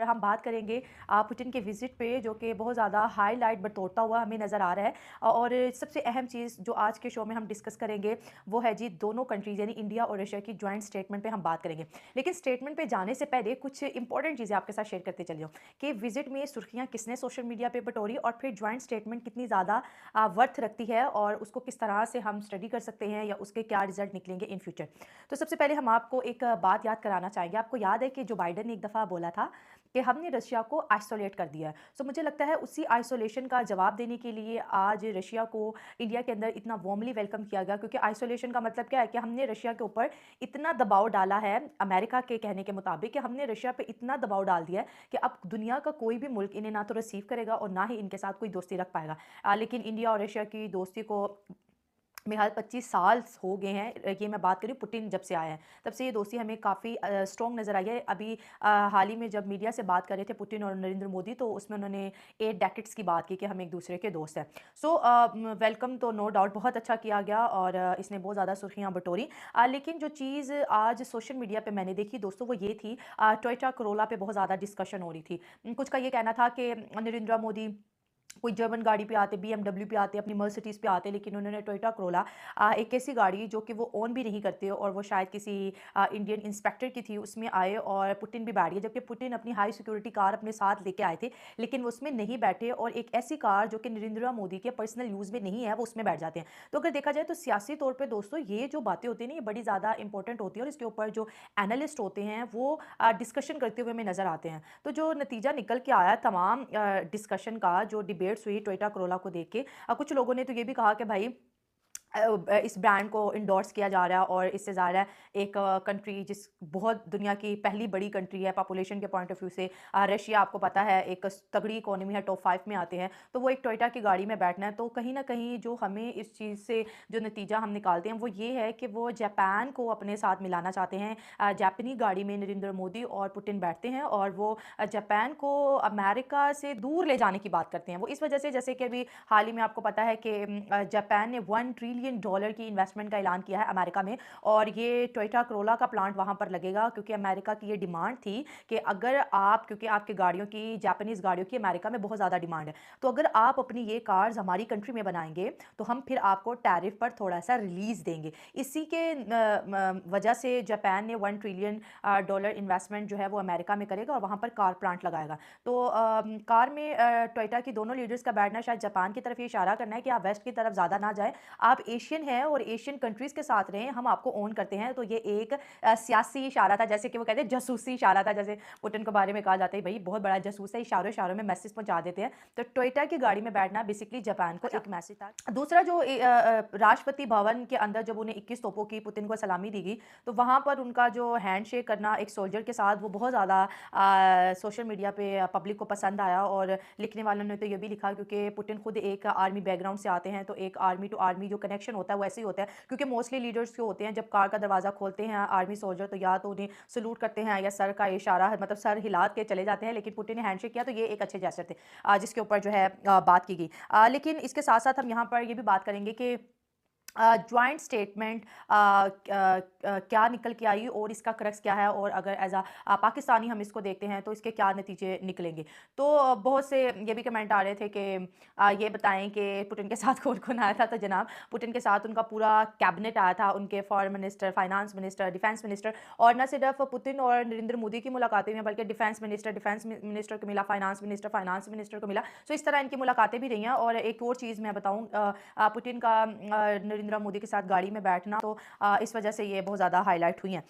और हम बात करेंगे पुतिन के विज़िट पे, जो कि बहुत ज़्यादा हाईलाइट बटोरता हुआ हमें नज़र आ रहा है। और सबसे अहम चीज़ जो आज के शो में हम डिस्कस करेंगे वो है जी दोनों कंट्रीज़ यानी इंडिया और रशिया की जॉइंट स्टेटमेंट पे हम बात करेंगे। लेकिन स्टेटमेंट पे जाने से पहले कुछ इंपॉर्टेंट चीज़ें आपके साथ शेयर करते चली हूँ कि विज़िट में सुर्खियाँ किसने सोशल मीडिया पे बटोरी और फिर जॉइंट स्टेटमेंट कितनी ज़्यादा वर्थ रखती है और उसको किस तरह से हम स्टडी कर सकते हैं या उसके क्या रिजल्ट निकलेंगे इन फ्यूचर। तो सबसे पहले हम आपको एक बात याद कराना चाहेंगे। आपको याद है कि जो बाइडेन ने एक दफ़ा बोला था कि हमने रशिया को आइसोलेट कर दिया है। सो मुझे लगता है उसी आइसोलेशन का जवाब देने के लिए आज रशिया को इंडिया के अंदर इतना वार्मली वेलकम किया गया, क्योंकि आइसोलेशन का मतलब क्या है कि हमने रशिया के ऊपर इतना दबाव डाला है, अमेरिका के कहने के मुताबिक कि हमने रशिया पे इतना दबाव डाल दिया है कि अब दुनिया का कोई भी मुल्क इन्हें ना तो रिसीव करेगा और ना ही इनके साथ कोई दोस्ती रख पाएगा। लेकिन इंडिया और रशिया की दोस्ती को फ़िलहाल 25 साल हो गए हैं। ये मैं बात करूँ पुतिन जब से आए हैं, तब से ये दोस्ती हमें काफ़ी स्ट्रॉन्ग नज़र आई है। अभी हाल ही में जब मीडिया से बात कर रहे थे पुतिन और नरेंद्र मोदी, तो उसमें उन्होंने 8 डेकेड्स की बात की कि हम एक-दूसरे के दोस्त हैं। सो वेलकम तो नो डाउट बहुत अच्छा किया गया और इसने बहुत ज़्यादा सुर्खियाँ बटोरी। लेकिन जो चीज़ आज सोशल मीडिया पे मैंने देखी दोस्तों वो ये थी, टोयोटा कोरोला पे बहुत ज़्यादा डिस्कशन हो रही थी। कुछ का ये कहना था कि नरेंद्र मोदी कोई जर्मन गाड़ी पे आते, बीएमडब्ल्यू पे आते, अपनी मर्सिडीज़ पे आते, लेकिन उन्होंने टोयोटा कोरोला एक ऐसी गाड़ी जो कि वो ओन भी नहीं करते और वो शायद किसी इंडियन इंस्पेक्टर की थी, उसमें आए और पुतिन भी बैठ गए। जबकि पुतिन अपनी हाई सिक्योरिटी कार अपने साथ लेके आए थे, लेकिन वो उसमें नहीं बैठे और एक ऐसी कार जो कि नरेंद्र मोदी के पर्सनल यूज़ में नहीं है, वो उसमें बैठ जाते हैं। तो अगर देखा जाए तो सियासी तौर पे दोस्तों ये जो बातें होती हैं ना, ये बड़ी ज़्यादा इंपॉर्टेंट होती है और इसके ऊपर जो एनालिस्ट होते हैं वो डिस्कशन करते हुए हमें नज़र आते हैं। तो जो नतीजा निकल के आया तमाम डिस्कशन का, जो डिबेट्स हुई टोयोटा कोरोला को देख के, कुछ लोगों ने तो ये भी कहा कि भाई इस ब्रांड को इंडोर्स किया जा रहा है और इससे ज़्यादा एक कंट्री जिस बहुत दुनिया की पहली बड़ी कंट्री है पॉपुलेशन के पॉइंट ऑफ व्यू से, रशिया आपको पता है एक तगड़ी इकोनॉमी है, टॉप 5 में आते हैं, तो वो एक टोयोटा की गाड़ी में बैठना है। तो कहीं ना कहीं जो हमें इस चीज़ से जो नतीजा हम निकालते हैं वो ये है कि वो जापान को अपने साथ मिलाना चाहते हैं। जापानी गाड़ी में नरेंद्र मोदी और पुतिन बैठते हैं और वो जापान को अमेरिका से दूर ले जाने की बात करते हैं। वो इस वजह से, जैसे कि अभी हाल ही में आपको पता है कि जापान ने $1 ट्रिलियन की इन्वेस्टमेंट का ऐलान किया है अमेरिका में और ये टोयोटा कोरोला का प्लांट वहाँ पर लगेगा, क्योंकि अमेरिका की ये डिमांड थी कि अगर आप, क्योंकि आपकी गाड़ियों की, जापानीज़ गाड़ियों की अमेरिका में बहुत ज़्यादा डिमांड है, तो अगर आप अपनी ये कार्स हमारी कंट्री में बनाएंगे तो हम फिर आपको टैरिफ पर थोड़ा सा रिलीज़ देंगे। इसी के वजह से जापान ने $1 ट्रिलियन इन्वेस्टमेंट जो है वो अमेरिका में करेगा और वहाँ पर कार प्लांट लगाएगा। तो कार में टोयोटा की दोनों लीडर्स का बैठना शायद जापान की तरफ ये इशारा करना है कि आप वेस्ट की तरफ ज़्यादा ना जाएँ, आप एशियन हैं और एशियन कंट्रीज़ के साथ रहें, हम आपको ओन करते हैं। तो ये एक सियासी इशारा था, जैसे कि वो कहते हैं जासूसी इशारा था, जैसे पुतिन के बारे में कहा जाता है भई बहुत बड़ा जासूस है, इशारों-इशारों में मैसेज पहुँचा देते हैं। तो टोयोटा की गाड़ी में बैठना बेसिकली जापान को एक मैसेज था। दूसरा जो राष्ट्रपति भवन के अंदर जब उन्हें 21 तोपों की पुतिन को सलामी दी गई, तो वहाँ पर उनका जो हैंडशेक करना एक सोल्जर के साथ वो बहुत ज़्यादा सोशल मीडिया पे पब्लिक को पसंद आया और लिखने वालों ने तो ये भी लिखा, क्योंकि पुतिन खुद एक आर्मी बैकग्राउंड से आते हैं, तो एक आर्मी टू आर्मी जो कनेक्शन होता है वो ऐसे ही होता है। क्योंकि मोस्टली लीडर्स जो होते हैं जब कार का दरवाज़ा खोलते हैं आर्मी सोल्जर, तो या तो उन्हें सलूट करते हैं या सर का इशारा मतलब सर हिला के चले जाते हैं, लेकिन पुतिन ने हैंडशेक किया तो ये एक अच्छे जेस्चर थे जिसके ऊपर जो है बात की गई। लेकिन इसके साथ साथ हम यहाँ पर ये भी बात करेंगे कि जॉइंट स्टेटमेंट क्या निकल के आई और इसका क्रक्स क्या है, और अगर एज पाकिस्तानी हम इसको देखते हैं तो इसके क्या नतीजे निकलेंगे। तो बहुत से ये भी कमेंट आ रहे थे कि ये बताएं कि पुतिन के साथ कौन कौन आया था। तो जनाब पुतिन के साथ उनका पूरा कैबिनेट आया था, उनके foreign minister, finance minister, defence minister, और न सिर्फ पुतिन और नरेंद्र मोदी की मुलाकातें हुई बल्कि डिफेंस मिनिस्टर को मिला, फाइनेंस मिनिस्टर को मिला। सो इस तरह इनकी मुलाकातें भी रही हैं। और एक और चीज़ मैं बताऊँ, पुतिन का नरेंद्र मोदी के साथ गाड़ी में बैठना, तो इस वजह से ये बहुत ज़्यादा हाईलाइट हुई हैं।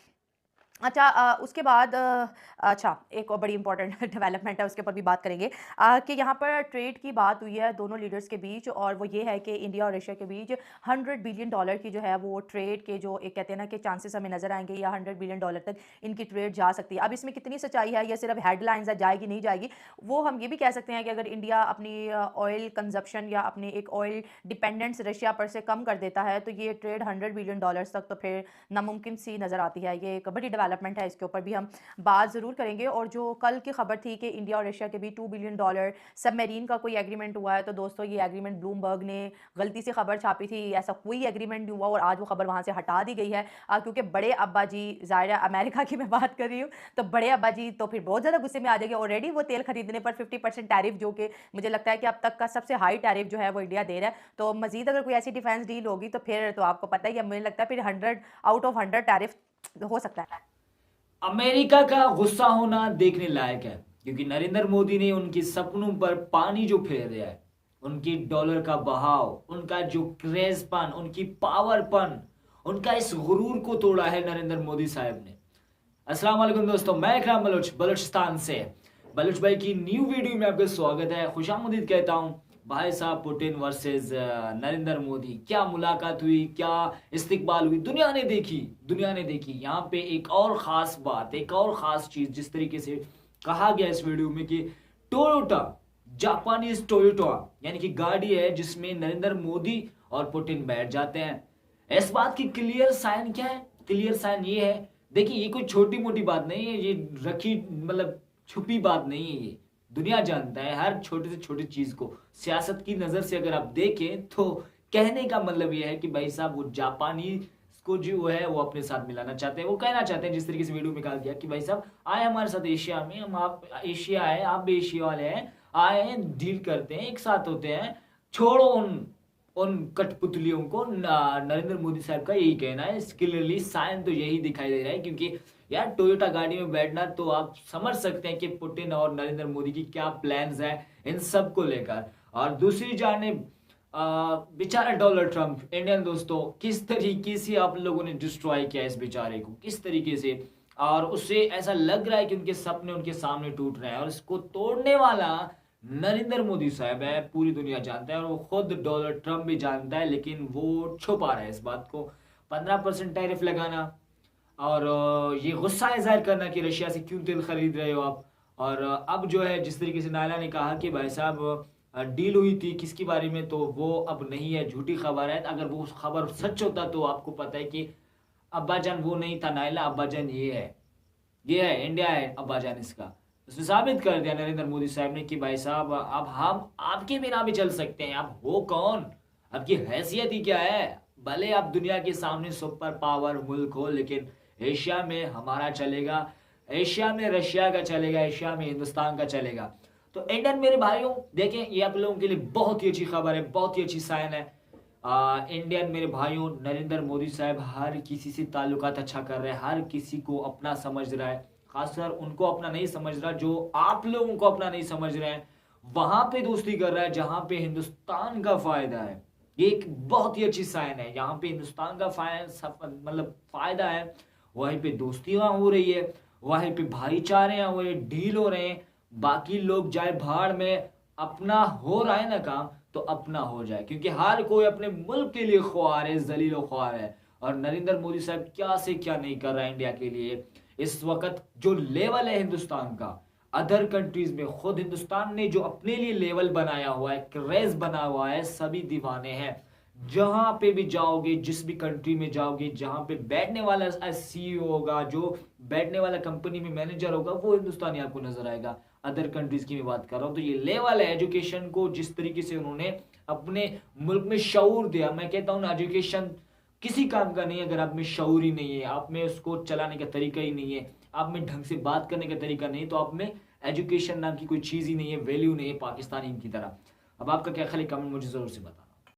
अच्छा उसके बाद अच्छा एक और बड़ी इंपॉर्टेंट डेवलपमेंट है, उसके ऊपर भी बात करेंगे कि यहाँ पर ट्रेड की बात हुई है दोनों लीडर्स के बीच, और वो ये है कि इंडिया और रशिया के बीच $100 बिलियन की जो है वो ट्रेड के जो एक कहते हैं ना कि चांसेस हमें नज़र आएंगे, या $100 बिलियन तक इनकी ट्रेड जा सकती है। अब इसमें कितनी सच्चाई है, या सिर्फ हेडलाइंस है, जाएगी नहीं जाएगी, वो हम ये भी कह सकते हैं कि अगर इंडिया अपनी ऑयल कंजप्शन या अपनी एक ऑयल डिपेंडेंस रशिया पर से कम कर देता है तो ये ट्रेड $100 बिलियन तक तो फिर नामुमकिन सी नज़र आती है। ये एक बड़ी डेवलपमेंट डेवलपमेंट है इसके ऊपर भी हम बात ज़रूर करेंगे। और जो कल की खबर थी कि इंडिया और रशिया के बीच $2 बिलियन सबमरीन का कोई एग्रीमेंट हुआ है, तो दोस्तों ये एग्रीमेंट ब्लूमबर्ग ने गलती से खबर छापी थी, ऐसा कोई एग्रीमेंट नहीं हुआ और आज वो खबर वहाँ से हटा दी गई है। क्योंकि बड़े अब्बा जी, ज़ाहिर है अमेरिका की मैं बात कर रही हूँ, तो बड़े अब्बा जी तो फिर बहुत ज़्यादा गुस्से में आ जाएंगे। ऑलरेडी वो तेल खरीदने पर 50% टैरिफ, जो कि मुझे लगता है कि अब तक का सबसे हाई टैरिफ जो है वो इंडिया दे रहा है। तो मजीद अगर कोई ऐसी डिफेंस डील होगी तो फिर तो आपको पता ही है, मुझे लगता है फिर 100 आउट ऑफ 100 टैरिफ हो सकता है। अमेरिका का गुस्सा होना देखने लायक है, क्योंकि नरेंद्र मोदी ने उनके सपनों पर पानी जो फेर दिया है, उनकी डॉलर का बहाव, उनका जो क्रेजपन, उनकी पावरपन, उनका इस गुरूर को तोड़ा है नरेंद्र मोदी साहब ने। अस्सलाम वालेकुम दोस्तों, मैं इकराम बलोच बलूचिस्तान से। बलूच भाई की न्यू वीडियो में आपका स्वागत है, खुशामदीद कहता हूं। भाई साहब, पुतिन वर्सेस नरेंद्र मोदी, क्या मुलाकात हुई, क्या इस्तिकबाल हुई, दुनिया ने देखी, दुनिया ने देखी। यहाँ पे एक और खास बात, एक और खास चीज, जिस तरीके से कहा गया इस वीडियो में कि टोयोटा, जापानीज टोयोटा, यानी कि गाड़ी है जिसमें नरेंद्र मोदी और पुतिन बैठ जाते हैं। इस बात की क्लियर साइन क्या है? क्लियर साइन ये है, देखिए ये कोई छोटी मोटी बात नहीं है, ये रखी मतलब छुपी बात नहीं है, ये दुनिया जानता है हर छोटे से छोटी चीज को। सियासत की नजर से अगर आप देखें तो कहने का मतलब यह है कि भाई साहब वो जापानी को जो है वो अपने साथ मिलाना चाहते हैं, वो कहना चाहते हैं, जिस तरीके से वीडियो में कहा गया कि भाई साहब आए हमारे साथ एशिया में, हम आप एशिया है, आप भी एशिया वाले हैं, आए हैं, डील करते हैं, एक साथ होते हैं, छोड़ो उन कठपुतलियों को। नरेंद्र मोदी साहब का यही कहना है, क्लियरली साइन तो यही दिखाई दे रहा है। क्योंकि यार टोयोटा गाड़ी में बैठना, तो आप समझ सकते हैं कि पुतिन और नरेंद्र मोदी की क्या प्लान्स है इन सब को लेकर। और दूसरी जानिब बेचारा डोनाल्ड ट्रंप, इंडियन दोस्तों, किस तरीके से आप लोगों ने डिस्ट्रॉय किया इस बेचारे को, किस तरीके से। और उससे ऐसा लग रहा है कि उनके सपने उनके सामने टूट रहे हैं, और इसको तोड़ने वाला नरेंद्र मोदी साहब है, पूरी दुनिया जानता है, और वो खुद डोनाल्ड ट्रंप भी जानता है, लेकिन वो छुपा रहा है इस बात को। 15% टैरिफ लगाना और ये गुस्सा जाहिर करना कि रशिया से क्यों तेल खरीद रहे हो आप। और अब जो है, जिस तरीके से नायला ने कहा कि भाई साहब डील हुई थी किसके बारे में, तो वो अब नहीं है, झूठी खबर है। अगर वो खबर सच होता तो आपको पता है कि अब्बाजान वो नहीं था नायला, अब्बाजान ये है इंडिया है अब्बाजान इसका। उसने साबित कर दिया नरेंद्र मोदी साहब ने कि भाई साहब अब हम आपके बिना भी चल सकते हैं। आप हो कौन, आपकी हैसियत ही क्या है? भले आप दुनिया के सामने सुपर पावर मुल्क हो, लेकिन एशिया में हमारा चलेगा, एशिया में रशिया का चलेगा, एशिया में हिंदुस्तान का चलेगा। तो इंडियन मेरे भाइयों, देखें ये आप लोगों के लिए बहुत ही अच्छी खबर है, बहुत ही अच्छी साइन है। इंडियन मेरे भाइयों, नरेंद्र मोदी साहब हर किसी से ताल्लुकात अच्छा कर रहे हैं, हर किसी को अपना समझ रहा है, खासकर उनको अपना नहीं समझ रहा जो आप लोगों को अपना नहीं समझ रहे हैं। वहां पे दोस्ती कर रहा है जहां पे हिंदुस्तान का फायदा है। ये एक बहुत ही अच्छी साइन है, यहाँ पे हिंदुस्तान का मतलब फायदा है, वहीं पे दोस्तियां हो रही है, वहीं पे भाईचारे हो रहे, डील हो रहे हैं। बाकी लोग जाए भाड़ में, अपना हो रहा है ना काम तो अपना हो जाए, क्योंकि हर कोई अपने मुल्क के लिए ख्वार है, जलील ख्वार है। और नरेंद्र मोदी साहब क्या से क्या नहीं कर रहा है इंडिया के लिए। इस वक्त जो लेवल है हिंदुस्तान का अदर कंट्रीज में, खुद हिंदुस्तान ने जो अपने लिए लेवल बनाया हुआ है, क्रेज बना हुआ है, सभी दीवाने हैं। जहां पे भी जाओगे, जिस भी कंट्री में जाओगे, जहां पे बैठने वाला सीईओ होगा, जो बैठने वाला कंपनी में मैनेजर होगा, वो हिंदुस्तानी आपको नजर आएगा। अदर कंट्रीज की मैं बात कर रहा हूं। तो ये लेवल है एजुकेशन को, जिस तरीके से उन्होंने अपने मुल्क में शऊर दिया। मैं कहता हूं ना, एजुकेशन किसी काम का नहीं है अगर आप में शऊर ही नहीं है, आप में उसको चलाने का तरीका ही नहीं है, आप में ढंग से बात करने का तरीका नहीं, तो आप में एजुकेशन नाम की कोई चीज ही नहीं है, वैल्यू नहीं है पाकिस्तानी की तरह। अब आपका क्या ख्याल है, कमेंट मुझे जरूर से बता।